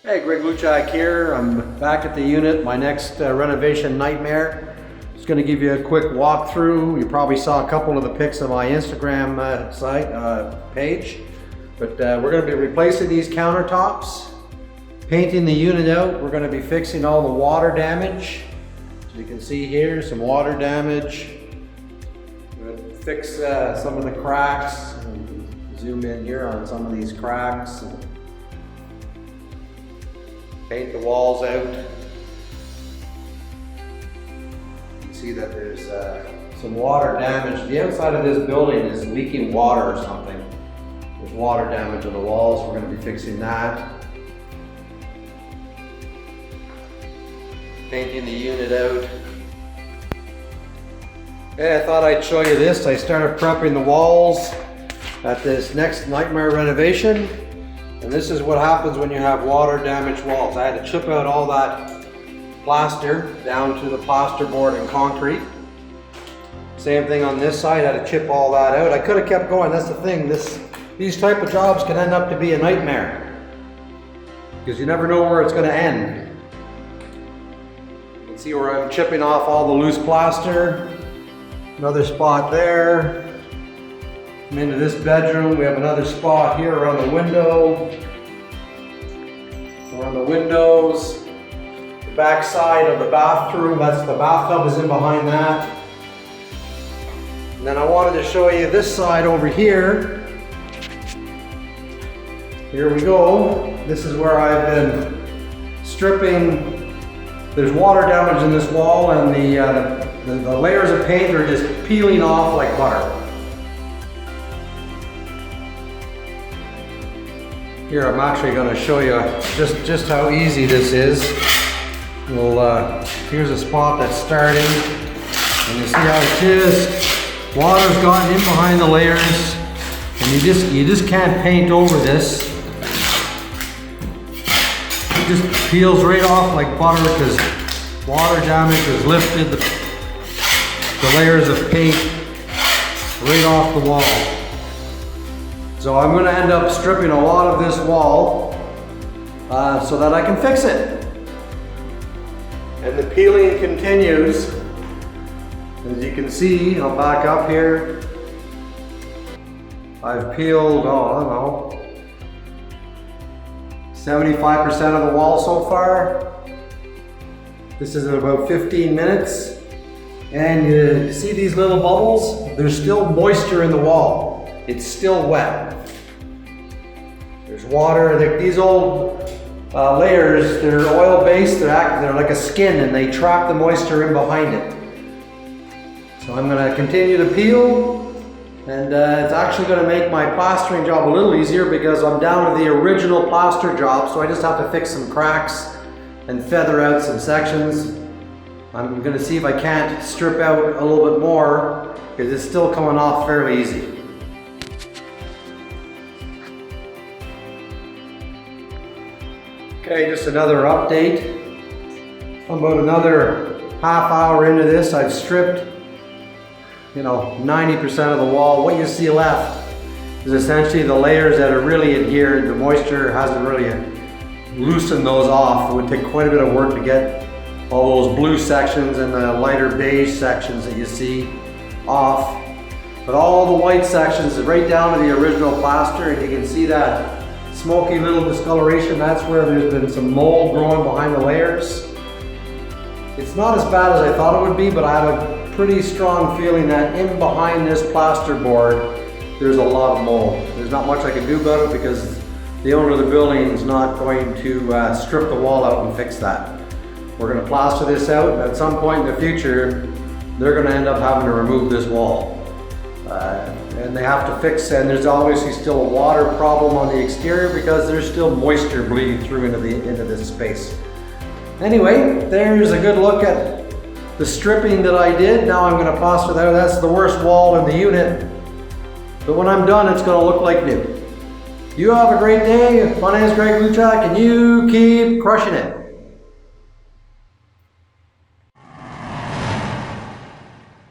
Hey, Greg Luchak here. I'm back at the unit. My next renovation nightmare. Just going to give you a quick walkthrough. You probably saw a couple of the pics on my Instagram page. But we're going to be replacing these countertops, painting the unit out. We're going to be fixing all the water damage. As you can see here, some water damage. We're going to fix some of the cracks. Zoom in here on some of these cracks. Paint the walls out. You can see that there's some water damage. The outside of this building is leaking water or something. There's water damage on the walls. We're going to be fixing that. Painting the unit out. Okay, I thought I'd show you this. I started prepping the walls at this next nightmare renovation. And this is what happens when you have water damaged walls. I had to chip out all that plaster down to the plaster board and concrete. Same thing on this side, I had to chip all that out. I could have kept going, that's the thing. These type of jobs can end up to be a nightmare because you never know where it's going to end. You can see where I'm chipping off all the loose plaster. Another spot there. Come into this bedroom, we have another spot here around the window. Around the windows. The back side of the bathroom, that's the bathtub is in behind that. And then I wanted to show you this side over here. Here we go. This is where I've been stripping. There's water damage in this wall and the layers of paint are just peeling off like butter. Here, I'm actually going to show you just how easy this is. Here's a spot that's starting, and you see how it is. Water's gotten in behind the layers, and you just can't paint over this. It just peels right off like butter because water damage has lifted the layers of paint right off the wall. So I'm going to end up stripping a lot of this wall so that I can fix it. And the peeling continues. As you can see, I'll back up here. I've peeled, I don't know, 75% of the wall so far. This is in about 15 minutes. And you see these little bubbles? There's still moisture in the wall. It's still wet. There's water. These old layers, they're oil-based. They're like a skin, and they trap the moisture in behind it. So I'm going to continue to peel, and it's actually going to make my plastering job a little easier because I'm down to the original plaster job. So I just have to fix some cracks and feather out some sections. I'm going to see if I can't strip out a little bit more because it's still coming off fairly easy. Okay, just another update. About another half hour into this, I've stripped, 90% of the wall. What you see left is essentially the layers that are really adhered. The moisture hasn't really loosened those off. It would take quite a bit of work to get all those blue sections and the lighter beige sections that you see off. But all the white sections is right down to the original plaster, and you can see that smoky little discoloration. That's where there's been some mold growing behind the layers. It's not as bad as I thought it would be, but I have a pretty strong feeling that in behind this plaster board, there's a lot of mold. There's not much I can do about it because the owner of the building is not going to strip the wall out and fix that. We're going to plaster this out, and at some point in the future, they're going to end up having to remove this wall. And they have to fix, and there's obviously still a water problem on the exterior because there's still moisture bleeding through into this space. Anyway, there's a good look at the stripping that I did. Now I'm going to plaster that. That's the worst wall in the unit. But when I'm done, it's going to look like new. You have a great day. My name is Greg Luchak, and you keep crushing it.